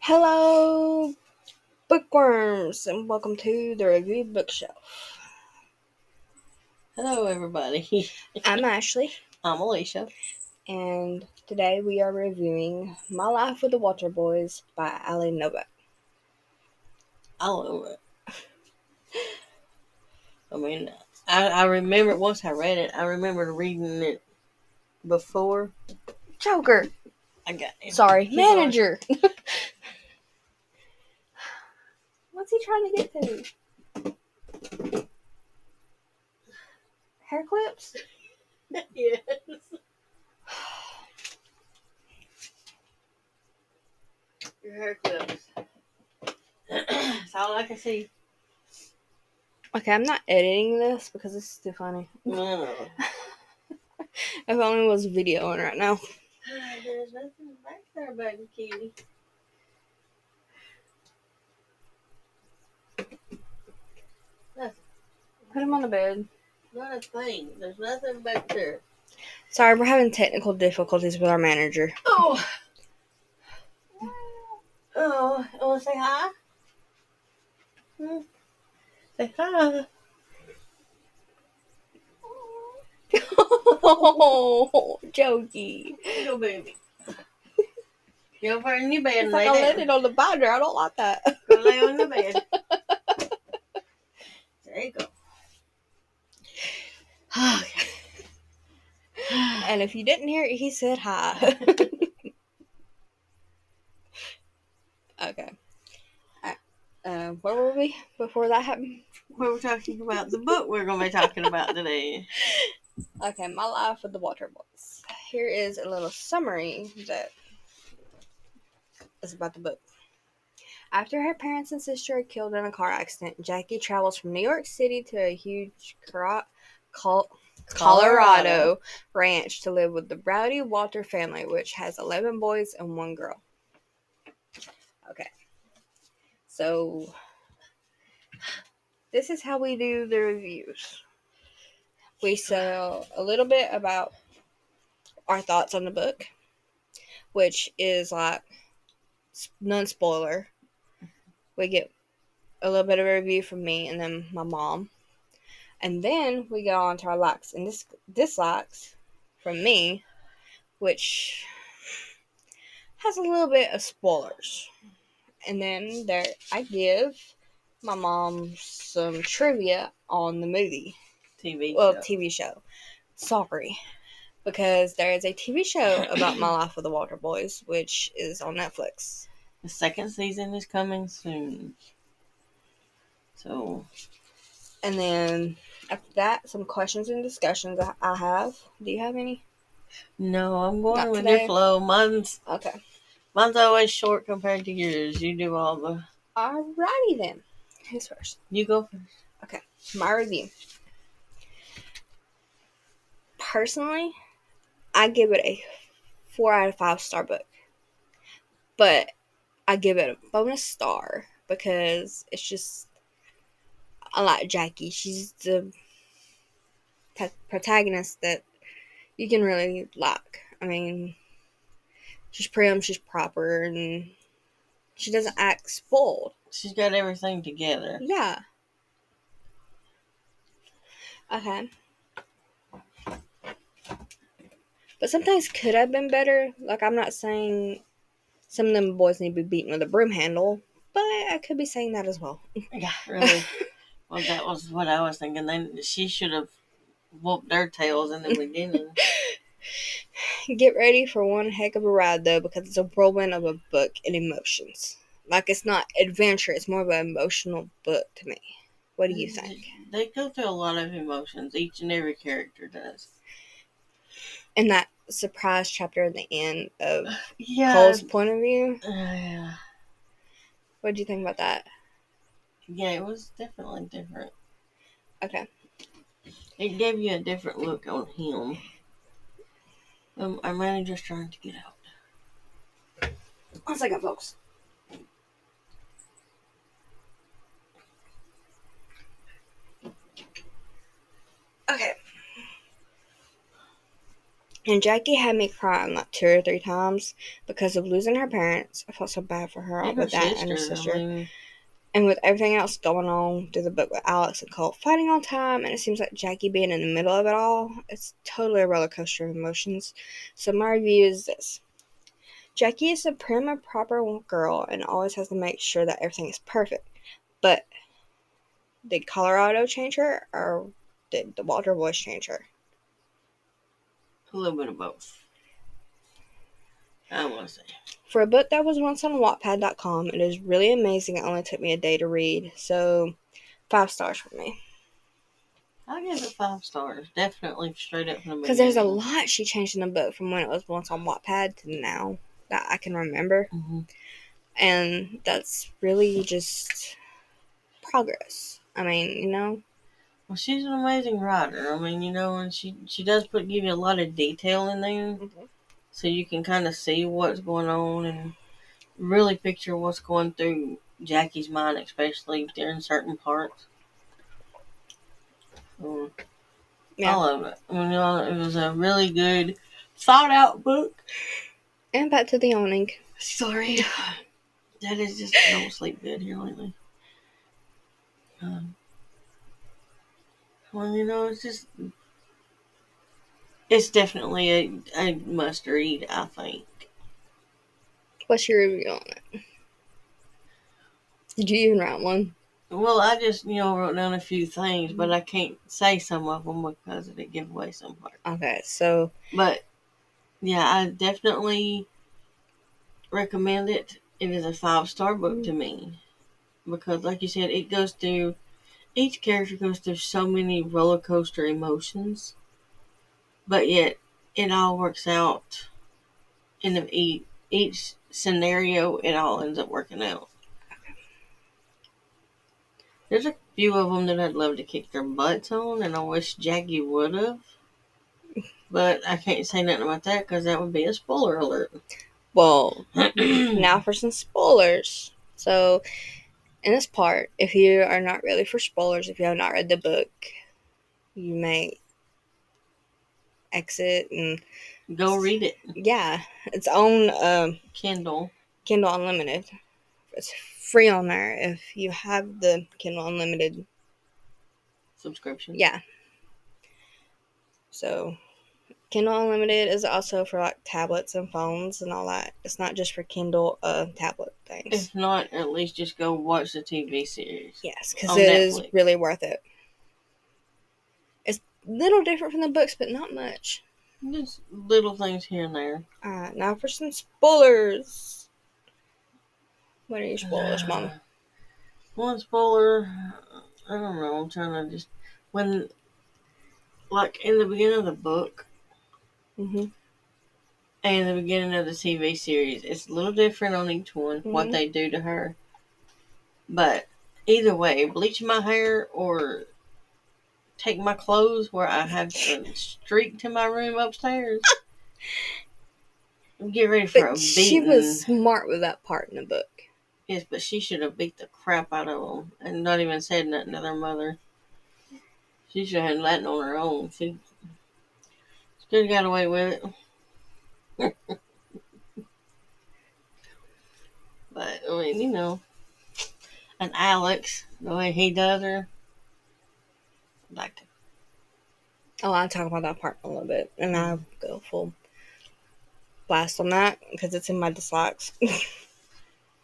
Hello, bookworms, and welcome to the Review Bookshelf. Hello, everybody. I'm Ashley, I'm Alicia. and today we are reviewing My Life with the Water Boys by Novak. I love it. I remember once I read it. I remember reading it before. Joker! I got it. Sorry, Keep going. manager! What's he trying to get to? Hair clips? Yes. Your hair clips. That's all I can see. Okay, I'm not editing this because this is too funny. No. If only it was videoing right now. There's nothing back there, baby kitty. Nothing. Put him on the bed. Not a thing. There's nothing back there. Sorry, we're having technical difficulties with our manager. Oh. Oh, you want to say hi? Say hi. Oh, jokey. Little baby. Go over in your bed It's and like lay I down. landed on the binder. I don't like that. Go lay on the bed. There you go. Okay. And if you didn't hear it, he said hi. Okay. Where were we before that happened? We were talking about the book we're going to be talking about today. Okay, My Life with the Water Boys. Here is a little summary that is about the book. After her parents and sister are killed in a car accident, Jackie travels from New York City to a huge Colorado ranch to live with the Rowdy Walter family, which has 11 boys and 1 girl. Okay. So, this is how we do the reviews. We say a little bit about our thoughts on the book, which is like non-spoiler. We get a little bit of a review from me and then my mom. And then we go on to our likes and dislikes from me, which has a little bit of spoilers. And then I give my mom some trivia on the movie. TV show. Sorry. Because there is a TV show about My Life with the Water Boys, which is on Netflix. The second season is coming soon. So. And then after that, some questions and discussions I have. Do you have any? No, I'm going Not with today? your flow. Mine's always short compared to yours. You do all the... Alrighty then. Who's first? You go first. Okay. My review. Personally, I give it a 4 out of 5 star book. But I give it a bonus star because it's just, I like Jackie. She's the protagonist that you can really like. I mean, she's prim, she's proper, and she doesn't act spoiled. She's got everything together. Yeah. Okay. But some things could have been better. Like, I'm not saying some of them boys need to be beaten with a broom handle, but I could be saying that as well. Yeah, really. Well, that was what I was thinking. Then she should have whooped their tails in the beginning. Get ready for one heck of a ride, though, because it's a whirlwind of a book and emotions. Like, it's not adventure, it's more of an emotional book to me. What do you think? They go through a lot of emotions. Each and every character does. And that surprise chapter at the end of Cole's point of view? Yeah. What did you think about that? Yeah, it was definitely different. Okay. It gave you a different look on him. Our manager's trying to get out. 1 second, folks. Okay. And Jackie had me crying like 2 or 3 times because of losing her parents. I felt so bad for her And her with that and her sister. I sister. mean, And with everything else going on through the book with Alex and Colt fighting all the time, and it seems like Jackie being in the middle of it all, it's totally a roller coaster of emotions. So my review is this. Jackie is a prim and proper girl and always has to make sure that everything is perfect. But did Colorado change her, or did the Walter voice change her? a little bit of both. I want to say. For a book that was once on Wattpad.com, it is really amazing. It only took me a day to read. So, 5 stars for me. I'll give it 5 stars. Definitely straight up from the Because beginning. there's a lot she changed in the book from when it was once on Wattpad to now that I can remember. Mm-hmm. And that's really just progress. I mean, Well, she's an amazing writer. I mean, and she does give you a lot of detail in there, so you can kind of see what's going on and really picture what's going through Jackie's mind, especially during certain parts. So, I Yeah. love it. It was a really good, thought out book. And back to the awning. Sorry, that is just I don't sleep good here lately. It's definitely a must read. I think. What's your review on it? Did you even write one? Well, I just wrote down a few things, but I can't say some of them because it give away some parts. Okay, so. But yeah, I definitely recommend it. It is a 5-star book to me because, like you said, each character goes through so many roller coaster emotions, but yet it all works out in each scenario. It all ends up working out. There's a few of them that I'd love to kick their butts on, and I wish Jackie would have. But I can't say nothing about that because that would be a spoiler alert. Well, now for some spoilers. So, in this part, if you are not ready for spoilers, if you have not read the book, you may exit and Go read it. yeah, it's on Kindle Unlimited. It's free on there if you have the Kindle Unlimited subscription. Yeah. So Kindle Unlimited is also for like tablets and phones and all that. It's not just for Kindle tablet things. If not, at least just go watch the TV series. Yes, because it is Netflix. really worth it. It's a little different from the books, but not much. Just little things here and there. Now for some spoilers. What are your spoilers, Mama? One spoiler, I don't know. I'm trying to just like in the beginning of the book Mm-hmm. and the beginning of the TV series, it's a little different on each one what they do to her. But either way, bleaching my hair or take my clothes where I have a streak to my room upstairs. Get ready for a beating. She was smart with that part in the book. Yes, but she should have beat the crap out of them and not even said nothing to their mother. She should have had Latin on her own. She could have got away with it. But, I mean, and Alex, the way he does her, I'd like to. Oh, I'll talk about that part in a little bit, and I'll go full blast on that because it's in my dislikes.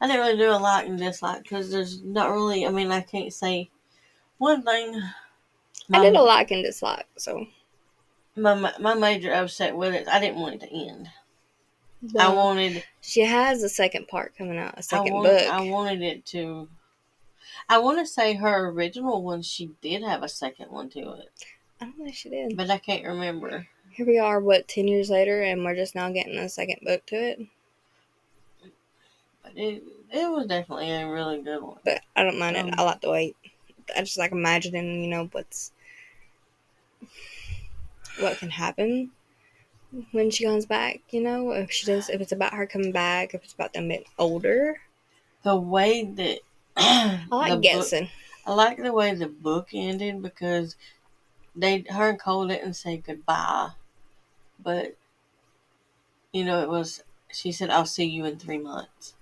I didn't really do a like and dislike because there's not really, I can't say one thing. I did a like and dislike, so. My major upset with it, I didn't want it to end. Well, she has a second part coming out, a second book. I wanted it to. I want to say her original one, she did have a second one to it. I don't think she did. But I can't remember. Here we are, 10 years later, and we're just now getting a second book to it. But it was definitely a really good one. But I don't mind it. I like the wait. I just like imagining, what can happen when she comes back, if it's about her coming back, if it's about them being older. The way that I like guessing. I like the way the book ended because her and Cole didn't say goodbye, but it was, she said, I'll see you in 3 months.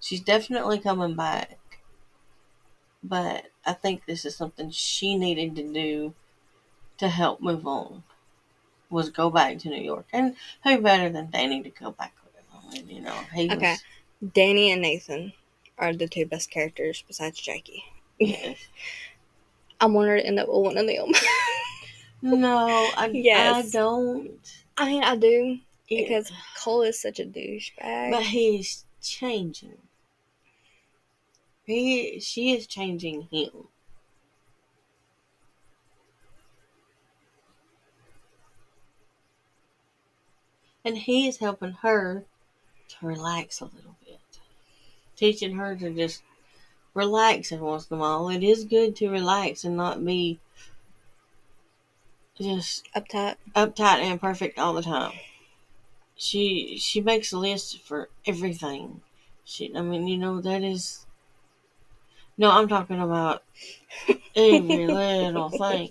She's definitely coming back. But I think this is something she needed to do to help move on, was go back to New York. And who better than Danny to go back with him? He Okay, was, Danny and Nathan are the two best characters besides Jackie. yes. I want her to end up with one of them. No, I Yes. don't. I mean, I do. It, Because Cole is such a but douchebag. he's changing. She is changing him. And he is helping her to relax a little bit. Teaching her to just relax every once in a while. It is good to relax and not be just Uptight. uptight and perfect all the time. She makes a list for everything. That is, no, I'm talking about every little thing.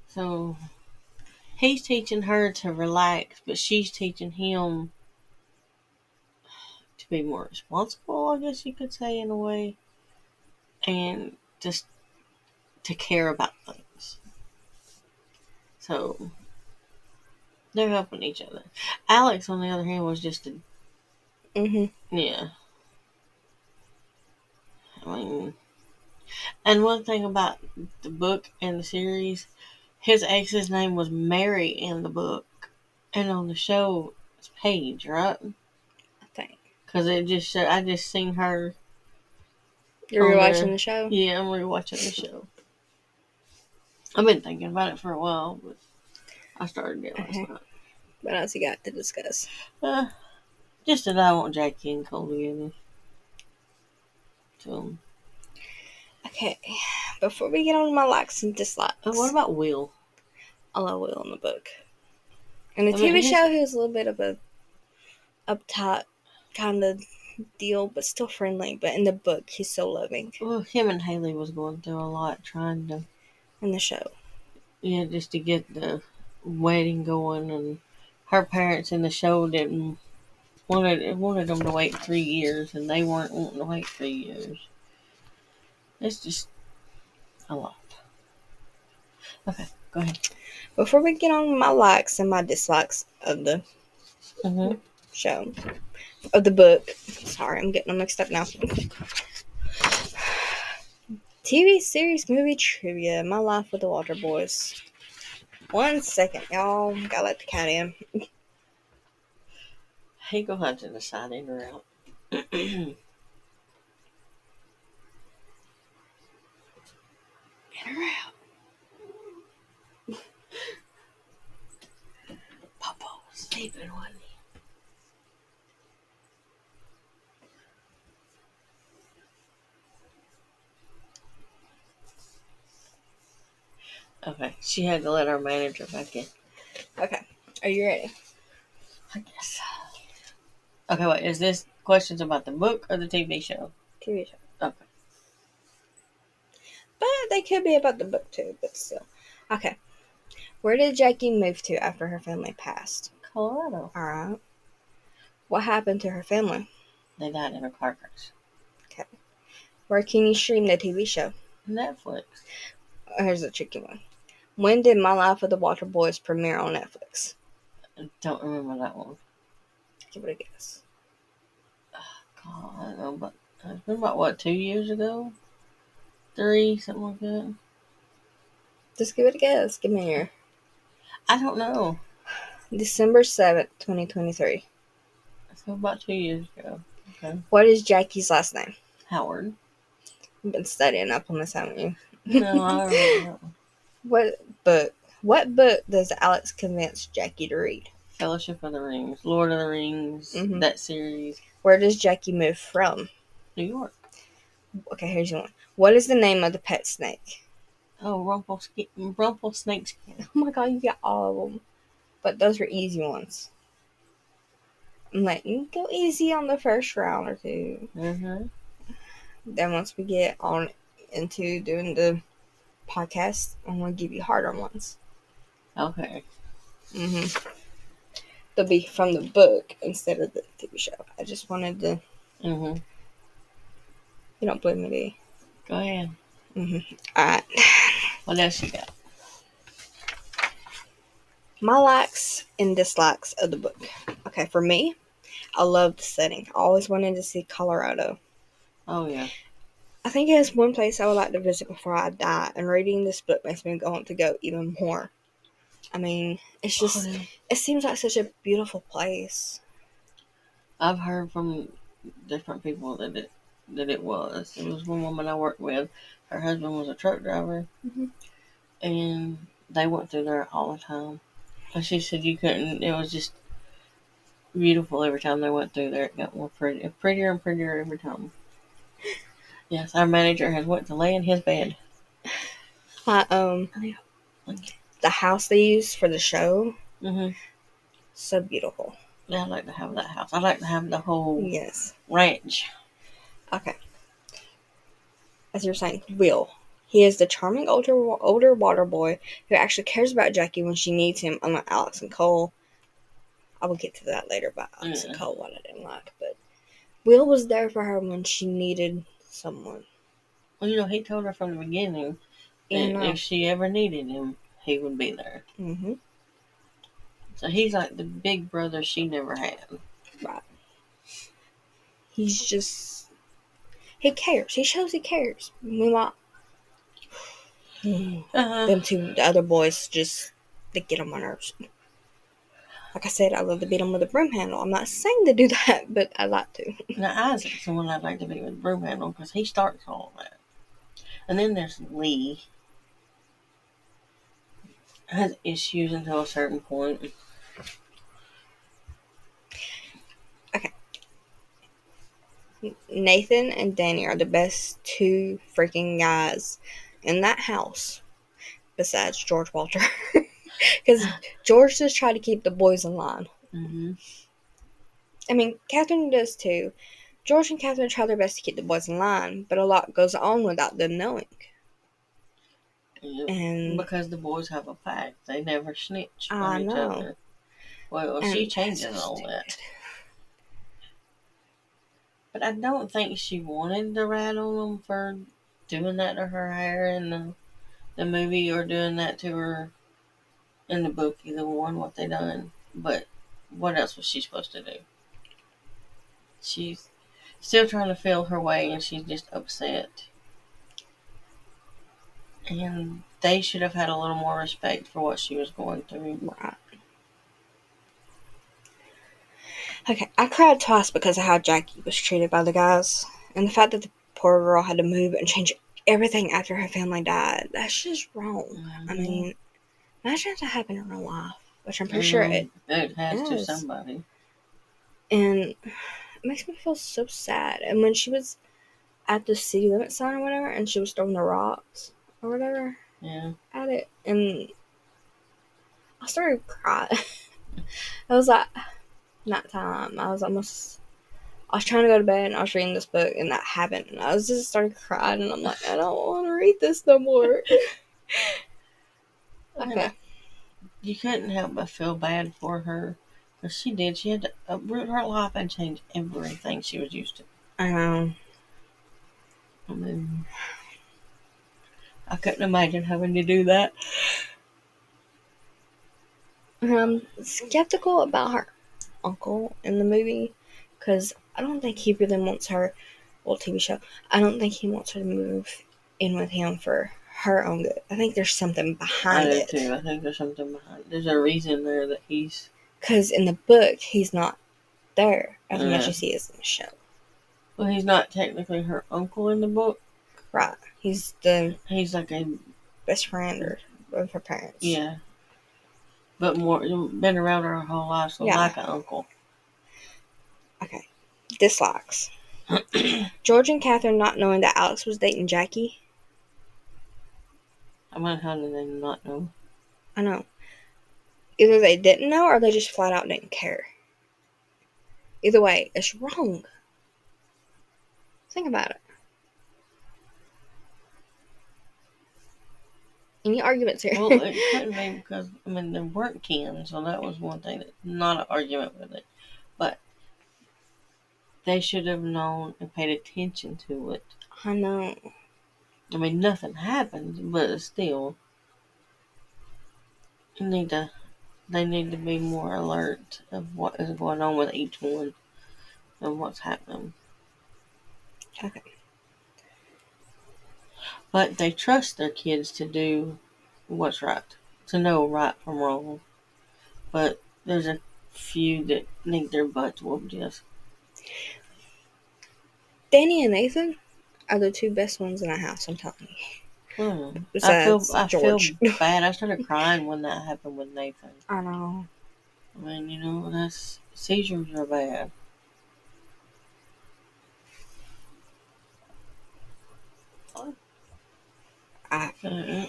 So he's teaching her to relax, but she's teaching him to be more responsible, I guess you could say, in a way, and just to care about things. So they're helping each other. Alex, on the other hand, was just a, yeah. I mean, and one thing about the book and the series, his ex's name was Mary in the book, and on the show it's Paige, right? I think. Because it just showed, I just seen her You're on rewatching there. the show? Yeah, I'm rewatching the show. I've been thinking about it for a while, but I started it last night. What else you got to discuss? Uh, just that I want Jackie and Cole together. So, Okay, before we get on to my likes and dislikes, what about Will? I love Will in the book. In the I mean, TV show, he was a little bit of a uptight kind of deal, but still friendly. But in the book, he's so loving. well, him and Haley was going through a lot trying to, In the show, just to get the wedding going, and her parents in the show didn't wanted them to wait 3 years, and they weren't wanting to wait 3 years. It's just a lot. Okay, go ahead. before we get on my likes and my dislikes of the show, of the book. Sorry, I'm getting them mixed up now. TV series, movie trivia. My Life with the Water Boys. 1 second, y'all. Gotta let the cat in. He gonna have to decide in or out. In or out. Papa was sleeping, wasn't he? Okay, she had to let our manager back in. Okay, are you ready? I guess. Okay, wait. Is this questions about the book or the TV show? TV show. Okay. But they could be about the book too, but still. Okay. Where did Jackie move to after her family passed? Colorado. Alright. What happened to her family? They died in a car crash. Okay. Where can you stream the TV show? Netflix. Here's a tricky one. When did My Life with the Water Boys premiere on Netflix? I don't remember that one. Give it a guess. God, I don't know, but it's been about, what, 2 years ago? 3, something like that? Just give it a guess. Give me your. I don't know. December 7th, 2023. So about 2 years ago. Okay. What is Jackie's last name? Howard. You've been studying up on this, haven't you? No, I don't remember that one. What book does Alex convince Jackie to read? Fellowship of the Rings, Lord of the Rings, that series. Where does Jackie move from? New York. Okay, here's your one. What is the name of the pet snake? Oh, Rumpelsnakeskin. Oh my god, you got all of them. But those are easy ones. I'm letting you go easy on the first round or two. Mm-hmm. Then once we get on into doing the podcast, I'm going to give you harder ones. Okay. Mm-hmm. They'll be from the book instead of the TV show. I just wanted to. Mm-hmm. You don't believe me, do you? Go ahead. Mm-hmm. All right. What else you got? My likes and dislikes of the book. Okay, for me, I love the setting. I always wanted to see Colorado. Oh, yeah. I think it is one place I would like to visit before I die, and reading this book makes me want to go even more. I mean, it's Oh, just, yeah. it seems like such a beautiful place. I've heard from different people that it was. It was one woman I worked with. Her husband was a truck driver, Mm-hmm. and they went through there all the time. And she said you couldn't. It was just beautiful every time they went through there. It got more pretty, prettier and prettier every time. Yes, our manager has went to lay in his bed. My, Mm-hmm. the house they used for the show, so beautiful. Yeah, I'd like to have that house. I'd like to have the whole Yes. ranch. Okay. As you're saying, Will. He is the charming older water boy who actually cares about Jackie when she needs him, unlike Alex and Cole. I will get to that later about Alex and Yeah. Cole, what I didn't like, but Will was there for her when she needed someone. Well, he told her from the beginning Yeah, that no. if she ever needed him, he would be there. Mm-hmm. So he's like the big brother she never had. Right. He's just, he cares. He shows he cares. Meanwhile, Uh, them two, the other boys, just, they get on my nerves. Like I said, I love to beat them with a broom handle. I'm not saying to do that, but I like to. now Isaac's the one I'd like to be with broom handle because he starts all of that. And then there's Lee. Has issues until a certain point. Okay. Nathan and Danny are the best two freaking guys in that house, besides George Walter. Because George just tried to keep the boys in line. Mm-hmm. I mean, Catherine does too. George and Catherine try their best to keep the boys in line, but a lot goes on without them knowing. Yep. And Because the boys have a pact. They never snitch on I each know. other. Well, she And that's so changes all that. stupid. But I don't think she wanted to rat on them for doing that to her hair in the movie or doing that to her in the book, either one, what they done. But what else was she supposed to do? She's still trying to feel her way and she's just upset. And they should have had a little more respect for what she was going through. Right. Okay, I cried twice because of how Jackie was treated by the guys. And the fact that the poor girl had to move and change everything after her family died. That's just wrong. I Mm-hmm. mean, imagine if that happened in real life. Which I'm pretty sure Mm-hmm. it It has to is. somebody. And it makes me feel so sad. And when she was at the city limit sign or whatever, and she was throwing the rocks or whatever Yeah. at it, and I started crying. I was like, not time. I was trying to go to bed and I was reading this book and that happened. And I was just started crying and I'm like, I don't want to read this no more. And Okay. you couldn't help but feel bad for her. Because she did. She had to uproot her life and change everything she was used to. I know. I mean, I couldn't imagine having to do that. I'm skeptical about her uncle in the movie because I don't think he really wants her, well, TV show, I don't think he wants her to move in with him for her own good. I think there's something I behind do it. too. I think there's something behind it. There's a reason there that he's. Because in the book, he's not there as much Uh, as he is in the show. well, he's not technically her uncle in the book. Right. He's the He's like a. best friend or of her parents. Yeah. But more. Been around her whole life, so Yeah. like an uncle. Okay. Dislikes. George and Catherine not knowing that Alex was dating Jackie. I mean, how did they not know? I know. Either they didn't know or they just flat out didn't care. Either way, it's wrong. Think about it. Any arguments here? Well, it couldn't be because, I mean, they weren't kin, so that was one thing. That's not an argument with it. But they should have known and paid attention to it. I know. I mean, nothing happened, but still, you need to. They need to be more alert of what is going on with each one and what's happening. Okay. But they trust their kids to do what's right, to know right from wrong. But there's a few that need their butts whooped, yes. Danny and Nathan are the two best ones in the house, I'm telling you. I feel Besides I feel George. bad. I started crying when that happened with Nathan. I know. I mean, that's seizures are bad. I Uh,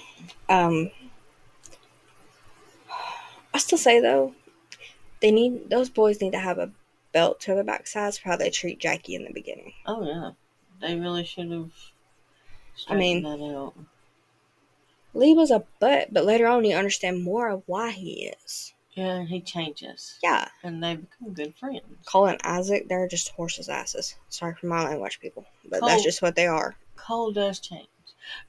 um I still say though, those boys need to have a belt to their backsides for how they treat Jackie in the beginning. oh yeah, they really should have I straightened mean, that out. Lee was a butt, but later on you understand more of why he is. Yeah, and he changes, Yeah. and they become good friends. Cole and Isaac, they're just horses' asses. Sorry for my language, people, but that's Cole just what they are. Cole does change.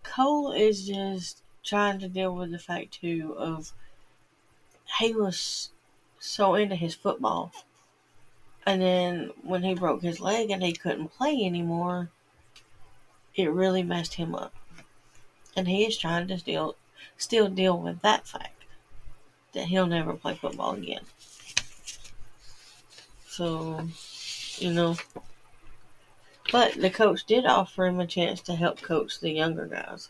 Cole is just trying to deal with the fact too of he was so into his football, and then when he broke his leg and he couldn't play anymore, it really messed him up. And he is trying to still deal with that fact that he'll never play football again. So, you know, but the coach did offer him a chance to help coach the younger guys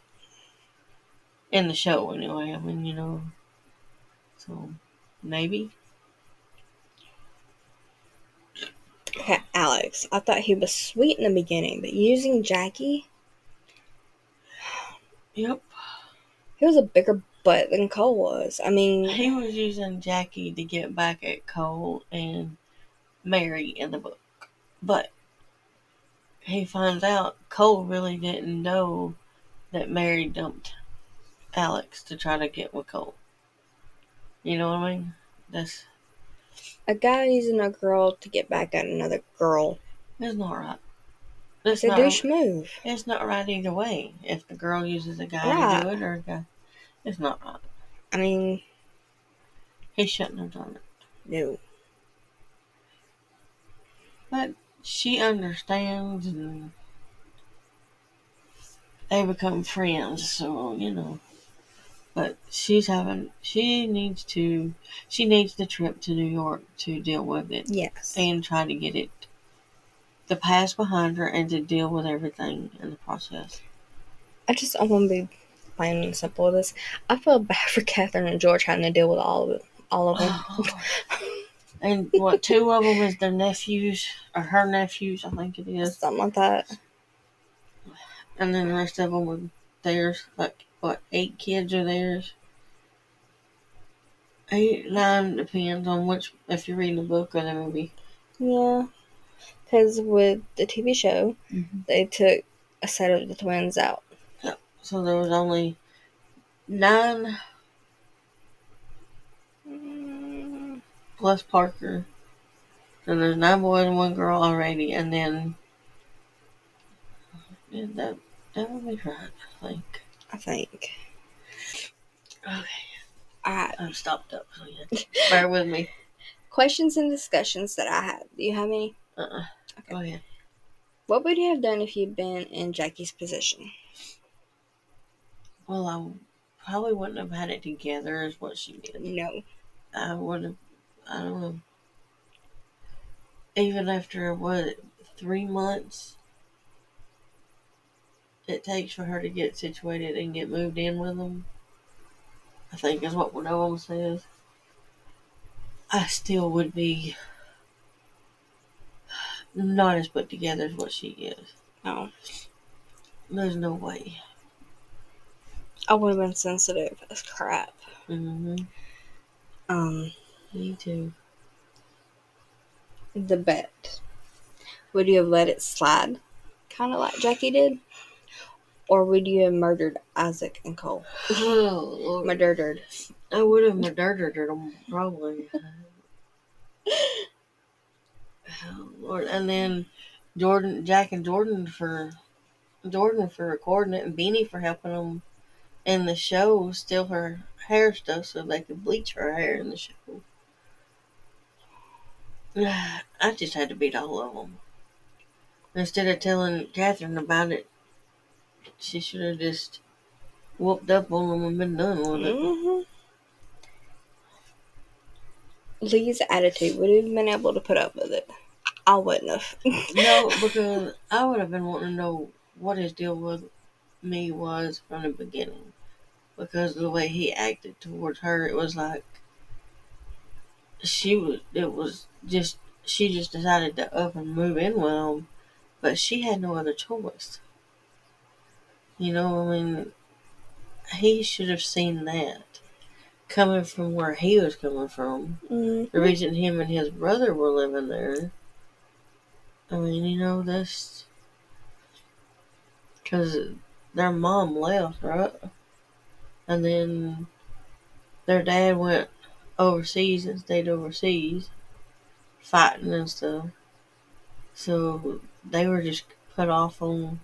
in the show anyway. I mean, so maybe. Okay, Alex, I thought he was sweet in the beginning, but using Jackie, Yep. he was a bigger butt than Cole was. I mean, He was using Jackie to get back at Cole and Mary in the book. But he finds out Cole really didn't know that Mary dumped Alex to try to get with Cole. You know what I mean? That's a guy using a girl to get back at another girl, That's not right. it's That's a not. douche move. It's not right either way. If the girl uses a guy to Right. do it, or a guy, it's not right. I mean, He shouldn't have done it. no. But she understands, and they become friends. So But she needs the trip to New York to deal with it Yes. and try to get the past behind her and to deal with everything in the process. I want to be plain and simple with this. I feel bad for Catherine and George having to deal with all of it. All of them. And what, two of them is their nephews, or her nephews, I think it is. Something like that. And then the rest of them were theirs. Like, what, 8 kids are theirs? 8, 9, depends on if you're reading the book or the movie. Yeah. Because with the TV show, they took a set of the twins out. Yep. So there was only 9 plus Parker. So there's 9 boys and 1 girl already. And then, yeah, that would be right, I think. I think. Okay. Alright. I'm stopped up, so yeah. Bear with me. Questions and discussions that I had. Do you have any? Okay. Go ahead. What would you have done if you'd been in Jackie's position? Well, I probably wouldn't have had it together as what she did. No. I would have, I don't know. Even after, 3 months it takes for her to get situated and get moved in with them, I think is what one of them says. I still would be not as put together as what she is. No. There's no way. I would have been sensitive as crap. Mm-hmm. Me too. The bet. Would you have let it slide? Kind of like Jackie did? Or would you have murdered Isaac and Cole? Oh, Lord. Murdered. I would have murdered them, probably. Oh, Lord. And then Jack and Jordan for recording it, and Beanie for helping them in the show steal her hair stuff so they could bleach her hair in the show. I just had to beat all of them. Instead of telling Catherine about it, she should have just whooped up on them and been done with it. Mm-hmm. Lee's attitude would have been able to put up with it. I wouldn't have. No, because I would have been wanting to know what his deal with me was from the beginning. Because of the way he acted towards her, it was like it was just, she just decided to up and move in with him, but she had no other choice. You know, I mean, he should have seen that coming from where he was coming from. Mm-hmm. The reason him and his brother were living there. I mean, you know, that's because their mom left, right? And then their dad went overseas and stayed overseas, fighting and stuff. So they were just put off on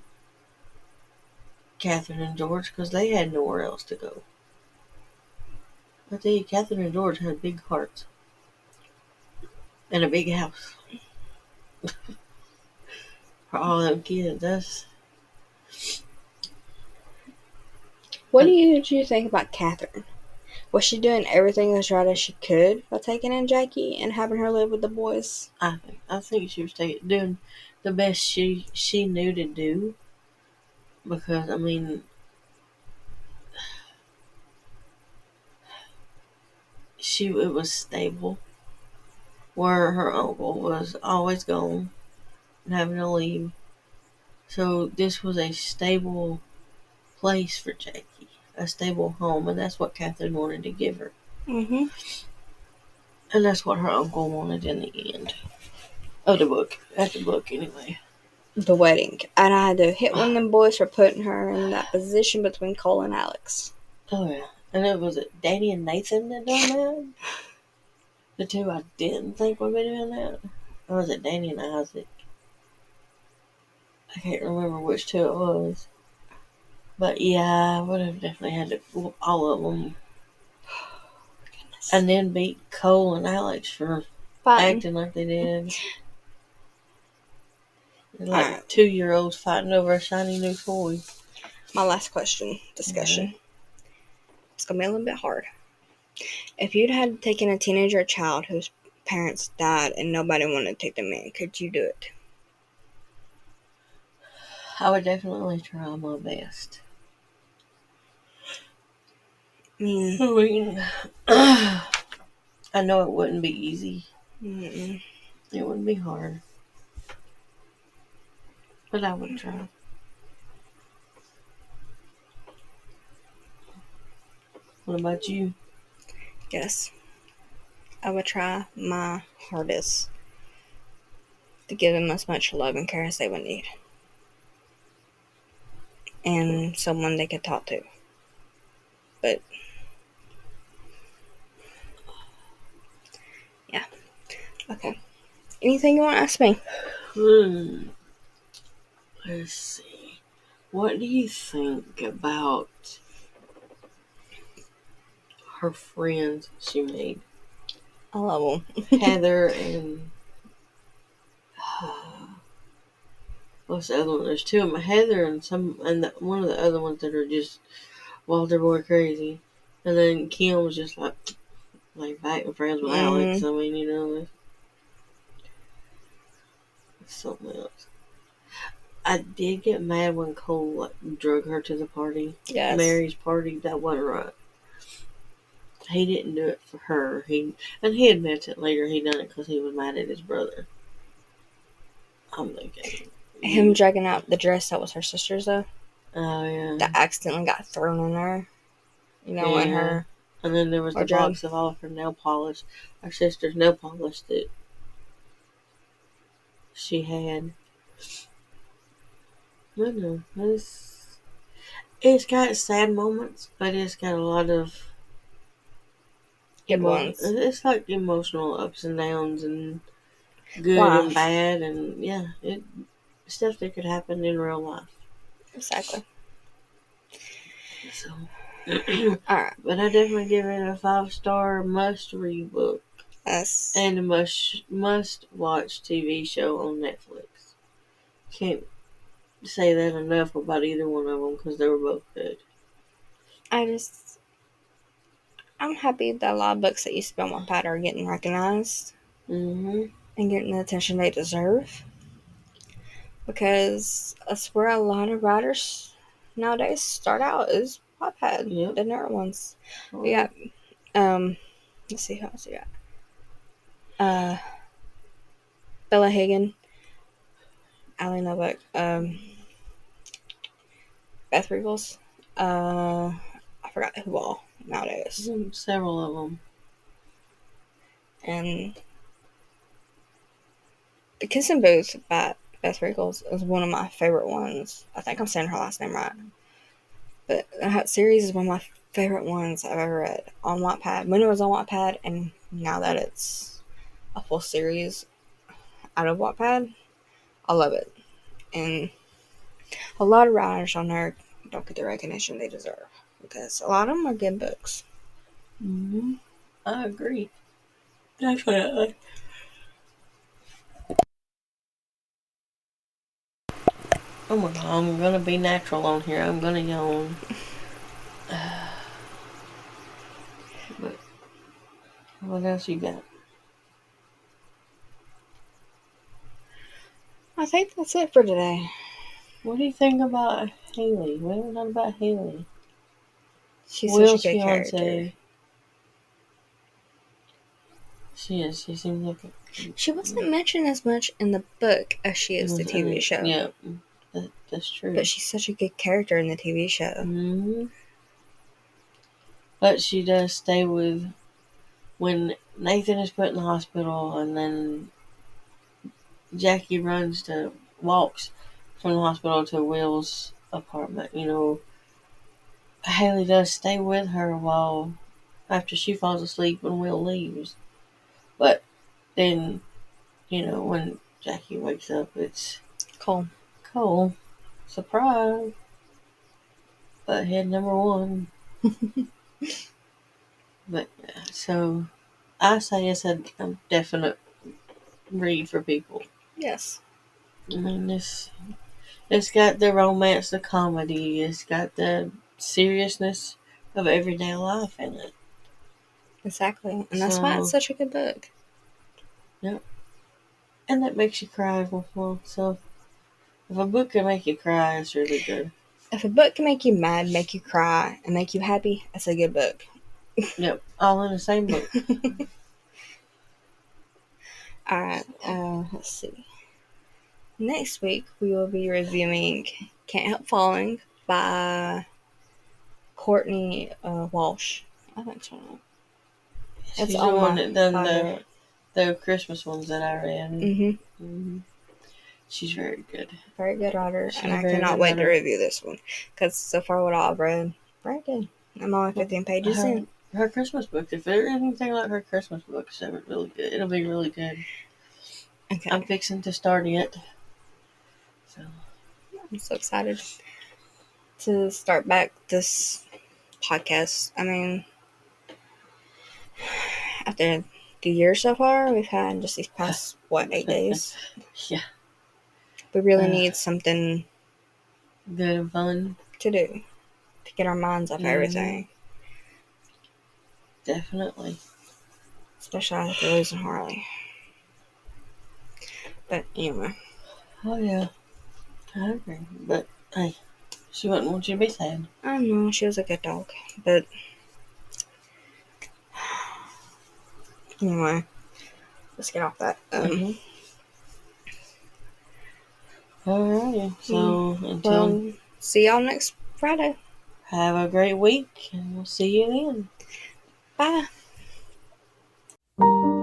Catherine and George because they had nowhere else to go. I tell you, Catherine and George had big hearts and a big house for all them kids. What do you think about Catherine? Was she doing everything as right as she could by taking in Jackie and having her live with the boys? I think she was doing the best she knew to do, because I mean, it was stable where her uncle was always gone and having to leave. So this was a stable place for Jackie, a stable home, and that's what Catherine wanted to give her. Mm-hmm. And that's what her uncle wanted in the end of the book. At the book, anyway. The wedding. And I had to hit one of them boys for putting her in that position between Cole and Alex. Oh, yeah. And it was Danny and Nathan that done that? The two I didn't think would be doing that? Or was it Danny and Isaac? I can't remember which two it was. But yeah, I would have definitely had to whoop all of them. And then beat Cole and Alex for Fighting. acting like they did. Like Alright. 2-year-olds fighting over a shiny new toy. My last question discussion. It's gonna be a little bit hard. If you'd had taken a teenager or child whose parents died and nobody wanted to take them in, could you do it? I would definitely try my best. I mean, I mean, I know it wouldn't be easy. mm-mm. It wouldn't be hard. But I would try. What about you? Yes. I would try my hardest to give them as much love and care as they would need. And someone they could talk to. But, yeah. Okay. Anything you want to ask me? Let's see. What do you think about her friends she made? I love them. Heather and what's the other one? There's two of them. Heather and one of the other ones that are just Walter Boy crazy. And then Kim was just like back and friends with Alex. I mean, you know, it's something else. I did get mad when Cole drug her to the party. Yes. Mary's party. That wasn't right. He didn't do it for her. He admits it later. He done it because he was mad at his brother. I'm thinking Him dragging out the dress that was her sister's, though. Oh yeah. That accidentally got thrown in her. You know, in her. And then there was the box of all of her nail polish, her sister's nail polish that she had. I don't know. It's got sad moments, but it's got a lot of Good ones. It's like emotional ups and downs and good and Life. bad, and yeah, stuff that could happen in real life. Exactly. So, Alright. but I definitely give it a 5-star must read book That's and a must watch TV show on Netflix. Can't say that enough about either one of them because they were both good. I'm happy that a lot of books that used to be on my pad are getting recognized Mm-hmm. and getting the attention they deserve. Because that's where a lot of writers nowadays start out is Wattpad, Yep. the nerd ones. Oh, We got let's see who else we got. Bella Hagen, Ali Novak, Beth Regals. I forgot who all nowadays. several of them. And The Kissing Booth by Beth Regals is one of my favorite ones. I think I'm saying her last name right. But that series is one of my favorite ones I've ever read on Wattpad. When it was on Wattpad, and now that it's a full series out of Wattpad, I love it. And a lot of writers on there don't get the recognition they deserve because a lot of them are good books. Mm-hmm. I agree. Definitely. Oh my god, I'm gonna be natural on here. I'm gonna yawn. But what else you got? I think that's it for today. What do you think about Haley? We haven't done about Haley. She's such a Will's good character. fiance. She is. She seems like She wasn't mentioned as much in the book as she is the TV show. yeah, that's But true. she's such a good character in the TV show. Mm-hmm. But she does stay with when Nathan is put in the hospital, and then Jackie walks from the hospital to Will's apartment. Haley does stay with her while after she falls asleep when Will leaves. But then, when Jackie wakes up, it's Cool. Cole. Surprise. Butthead number one. But yeah, so I say it's a definite read for people. Yes. I mean, it's got the romance, the comedy, it's got the seriousness of everyday life in it. Exactly. And that's why it's So, such a good book. yep. And that makes you cry. Well, so if a book can make you cry, it's really good. If a book can make you mad, make you cry, and make you happy, that's a good book. Yep, all in the same book. Alright, let's see. Next week, we will be reviewing Can't Help Falling by Courtney Walsh. I think so. It's She's the on one my that done binder. the Christmas ones that I read. Mm-hmm. She's very good. Very good writer, She's and a I very cannot good wait to writer. review this one. Because so far, what I've read, very good. I'm only 15 pages in. Her Christmas book. If there's anything like her Christmas books, it's really good. It'll be really good. Okay. I'm fixing to start it. So I'm so excited to start back this podcast. I mean, after the year so far, we've had just these past, 8 days? yeah, We really need something good and fun. to do to get our minds off everything. Definitely. Especially after losing Harley. But anyway. Oh yeah, I agree. But hey, she wouldn't want you to be sad. I know, she was a good dog. But anyway, let's get off that. Alrighty. So until See y'all next Friday. have a great week, and we'll see you then. Bye.